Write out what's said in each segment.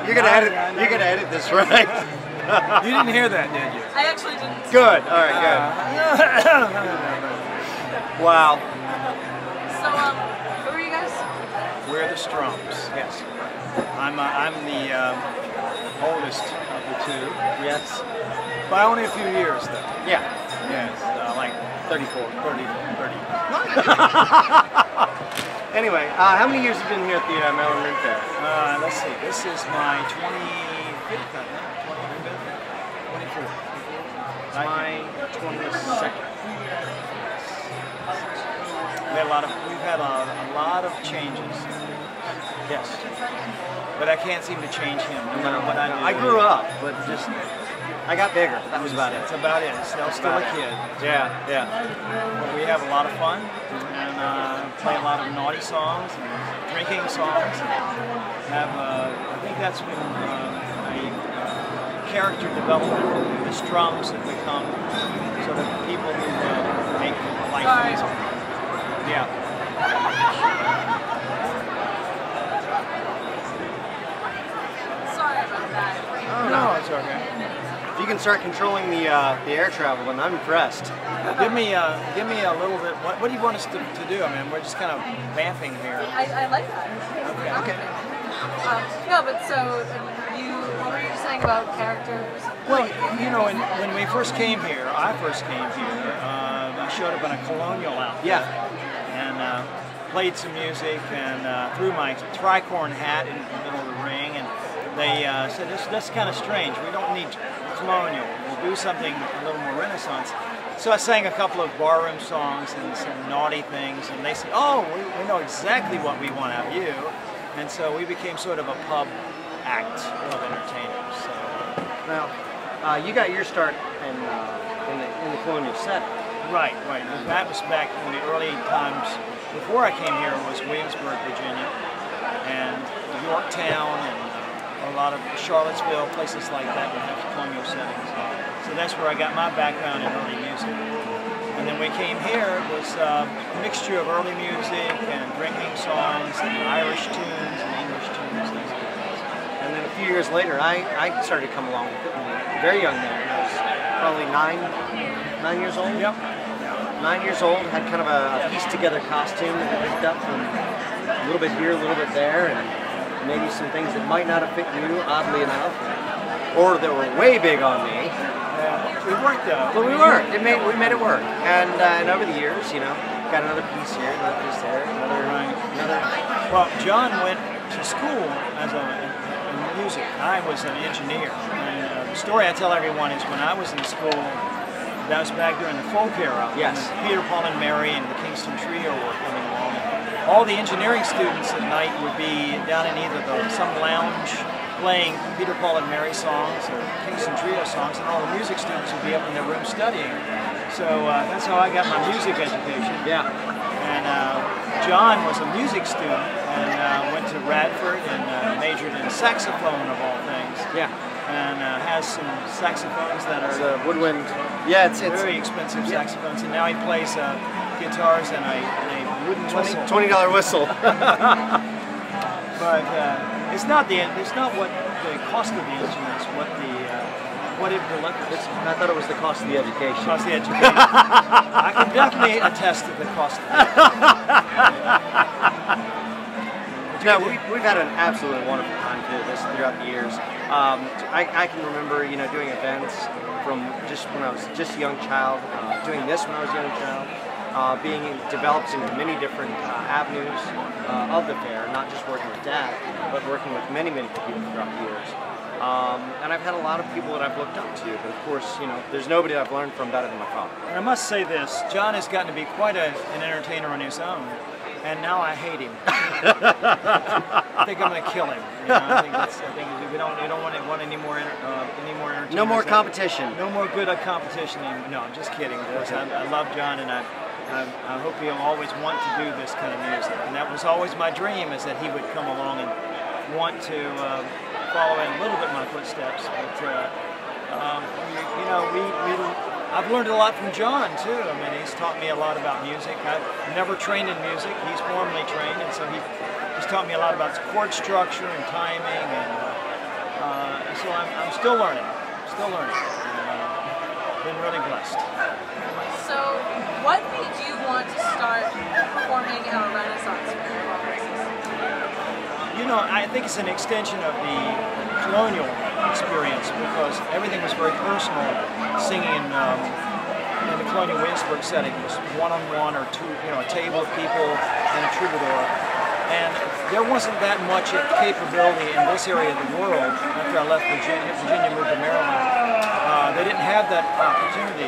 You're gonna edit. You're gonna edit this, right? You didn't hear that, did you? I actually didn't. Good. All right. Good. Wow. So, who are you guys? We're the Strums. Yes. I'm the oldest of the two. Yes. By only a few years, though. Yeah. Yes, like 34. 30. Anyway, how many years have you been here at the Maryland Ring Fair? Let's see. This is my 25th, I think. 25th. 24th. It's my 22nd. We've had a lot of changes. Yes. But I can't seem to change him, no matter what I do. I grew up, but just I got bigger. That was about it. That's about it. Still a kid. Yeah, yeah. But we have a lot of fun and play a lot of naughty songs and drinking songs. I think that's been a character development. The Strums have become sort of people who make life easier. Yeah. Sorry about that. Oh, no, it's okay. If you can start controlling the air travel, then I'm impressed. Give me a little bit. What do you want us to do? I mean, we're just kind of vamping here. I like that. Okay. No, but so what were you saying about characters? Well, you know, when we first came here, I showed up in a colonial outfit. Yeah. And played some music and threw my tricorn hat in the middle of the ring, and they said, that's kind of strange. We don't need colonial. We'll do something a little more Renaissance. So I sang a couple of barroom songs and some naughty things, and they said, oh, we know exactly what we want out of you. And so we became sort of a pub act of entertainers. So. Now, you got your start in the colonial setting. Right. That was back in the early times. Before I came here was Williamsburg, Virginia, and Yorktown, and a lot of Charlottesville, places like that would have colonial settings. So that's where I got my background in early music. And then we came here, it was a mixture of early music and drinking songs and Irish tunes and English tunes. And then a few years later, I started to come along with it. Very young then. I was probably nine years old. Yep. 9 years old, had kind of a pieced together costume that we picked up from a little bit here, a little bit there, and maybe some things that might not have fit you, oddly enough, or that were way big on me. We worked though. But we worked. We made it work. And over the years, you know, got another piece here, another piece there, another. Well, John went to school in music. I was an engineer. And the story I tell everyone is when I was in school, that was back during the folk era. Yes. Peter, Paul, and Mary and the Kingston Trio were coming along. All the engineering students at night would be down in either some lounge playing Peter, Paul, and Mary songs or Kingston Trio songs, and all the music students would be up in their room studying. So that's how I got my music education. Yeah. And John was a music student and went to Radford and majored in saxophone of all things. Yeah. And has some saxophones that are woodwind. Yeah, it's very expensive saxophones, and now he plays guitars and a wooden whistle. $20 whistle. But it's not what the cost of the instrument is, what it delivers. I thought it was the cost of the education. Cost of the education. I can definitely attest to the cost of the education. No, we've had an absolutely wonderful time throughout the years. I can remember, you know, doing events from just when I was just a young child, doing this when I was a young child, being developed into many different avenues of the fair, not just working with Dad, but working with many people throughout the years. And I've had a lot of people that I've looked up to, but of course, you know, there's nobody I've learned from better than my father. And I must say this, John has gotten to be quite an entertainer on his own. And now I hate him. I think I'm going to kill him. You know, I think we don't want any more entertainment. No more competition. No more good competition. No, I'm just kidding. Of course, I love John, and I hope he'll always want to do this kind of music. And that was always my dream, is that he would come along and want to follow in a little bit my footsteps. But you know, I've learned a lot from John too. I mean, he's taught me a lot about music. I've never trained in music. He's formally trained, and so he's taught me a lot about chord structure and timing, and so I'm still learning. Still learning. Been really blessed. So, what made you want to start performing in a Renaissance fair? You know, I think it's an extension of the colonial experience because everything was very personal. Singing in the colonial Williamsburg setting was one-on-one or two, a table of people and a troubadour. And there wasn't that much capability in this area of the world after I left Virginia moved to Maryland. They didn't have that opportunity.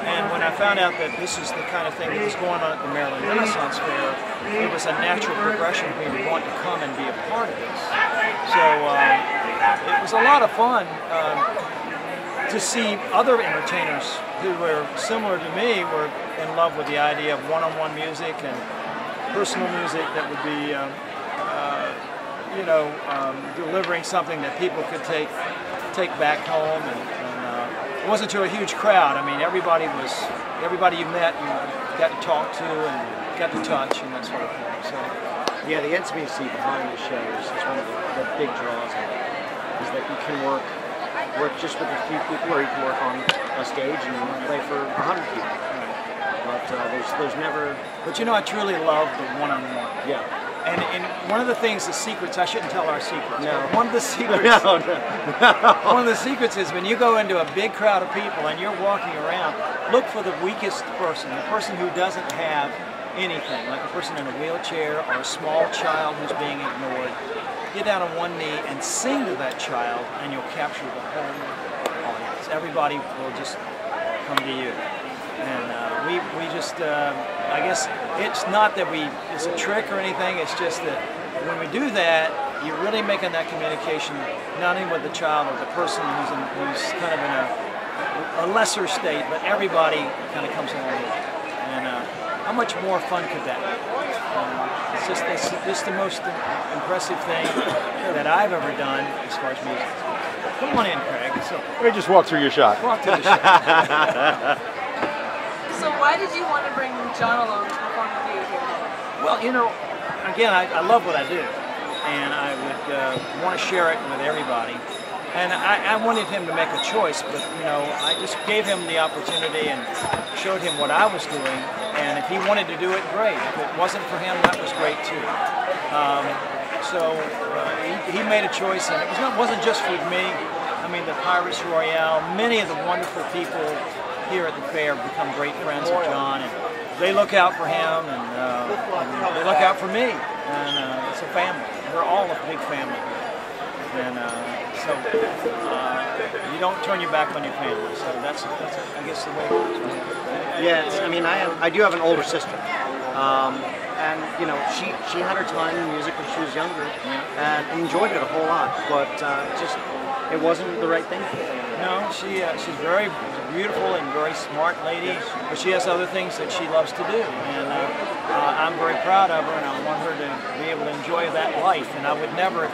And when I found out that this is the kind of thing that was going on at the Maryland Renaissance Fair, it was a natural progression for me to want to come and be a part of this. So it was a lot of fun to see other entertainers who were similar to me were in love with the idea of one-on-one music and personal music that would be, delivering something that people could take back home. And it wasn't to a huge crowd. I mean, everybody you met, you got to talk to and got to touch and that sort of thing. So, yeah, the intimacy behind the shows is one of the big draws of it. Is that you can work just with a few people, or you can work on a stage and play for 100 people. But there's never. But I truly love the one-on-one. Yeah. And one of the things, the secrets, I shouldn't tell our secrets. No. One of the secrets. No. One of the secrets is when you go into a big crowd of people and you're walking around, look for the weakest person, the person who doesn't have anything, like a person in a wheelchair or a small child who's being ignored. Get down on one knee and sing to that child, and you'll capture the whole audience. Everybody will just come to you. And we just, I guess it's not that it's a trick or anything, it's just that when we do that, you're really making that communication not only with the child or the person who's kind of in a lesser state, but everybody kind of comes along with it. And how much more fun could that be? It's just the most impressive thing that I've ever done as far as music. Come on in, Craig. We just walk through your shot. Walk to the shot. So why did you want to bring John along to perform with you here? Well, again, I love what I do, and I would want to share it with everybody. And I wanted him to make a choice, but I just gave him the opportunity and showed him what I was doing. And if he wanted to do it, great. If it wasn't for him, that was great too. He made a choice, and it wasn't just for me. I mean, the Pirates Royale, many of the wonderful people here at the fair have become great friends with John, and they look out for him, and they look out for me, and it's a family. We're all a big family here, and so you don't turn your back on your family. So that's I guess the way it works. Right? Yes, I mean, I do have an older sister, and she had her time in music when she was younger, and enjoyed it a whole lot, but it wasn't the right thing for her. No, she's very beautiful and very smart lady, but she has other things that she loves to do, and I'm very proud of her, and I want her to be able to enjoy that life, and I would never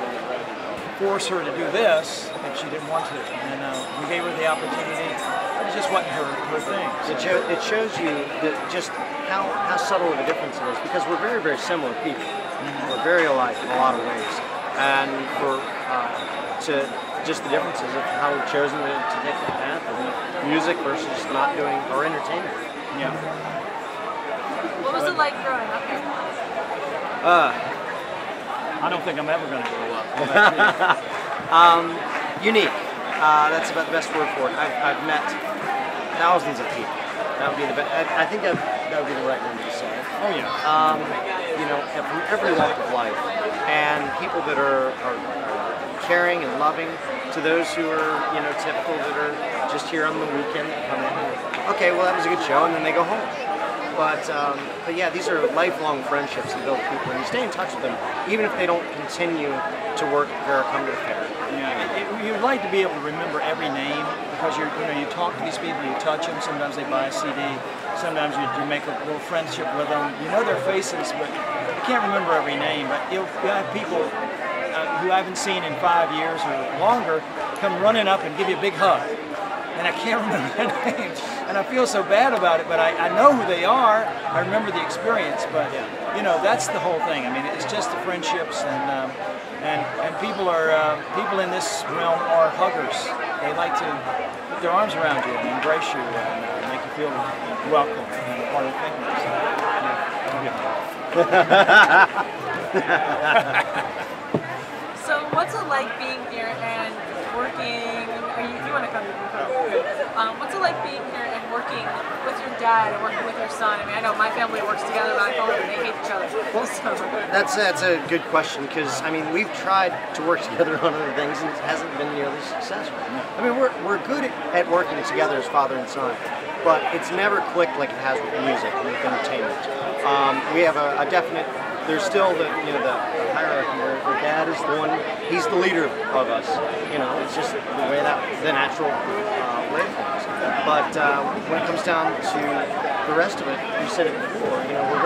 force her to do this if she didn't want to, and we gave her the opportunity. It just wasn't her thing. It shows you that just how subtle of a difference it is, because we're very, very similar people. We're very alike in a lot of ways, and just the differences of how we've chosen to take that path of music versus not doing or entertainment. Yeah. What was it like growing up here? I don't think I'm ever going to grow up. What about you? Unique. That's about the best word for it. I've met thousands of people. That would be the best. I think that would be the right word to say. Oh yeah. From every walk of life, and people that are caring and loving, to those who are typical, that are just here on the weekend, come in and, okay, well that was a good show, and then they go home. But yeah, these are lifelong friendships that build people, and you stay in touch with them even if they don't continue to work there or come to the fair. Yeah, you'd like to be able to remember every name, because you talk to these people, you touch them. Sometimes they buy a CD. Sometimes you make a little friendship with them. You know their faces, but you can't remember every name. But you'll have people who I haven't seen in 5 years or longer come running up and give you a big hug, and I can't remember their names. and I feel so bad about it, but I know who they are. I remember the experience, but you know, that's the whole thing. I mean, it's just the friendships, and people in this realm are huggers. They like to put their arms around you and embrace you and make you feel welcome and a part of the family. So, So what's it like being here and working? If you want to come, you can come. What's it like being here and working with your dad and working with your son? I mean, I know my family works together, but I know they hate each other. That's a good question, because I mean, we've tried to work together on other things and it hasn't been nearly successful. I mean, we're good at working together as father and son, but it's never clicked like it has with music and with entertainment. We have a definite. There's still the hierarchy where dad is the one. He's the leader of us. You know, it's just the way the natural way of things. But when it comes down to the rest of it, you said it before. You know, we're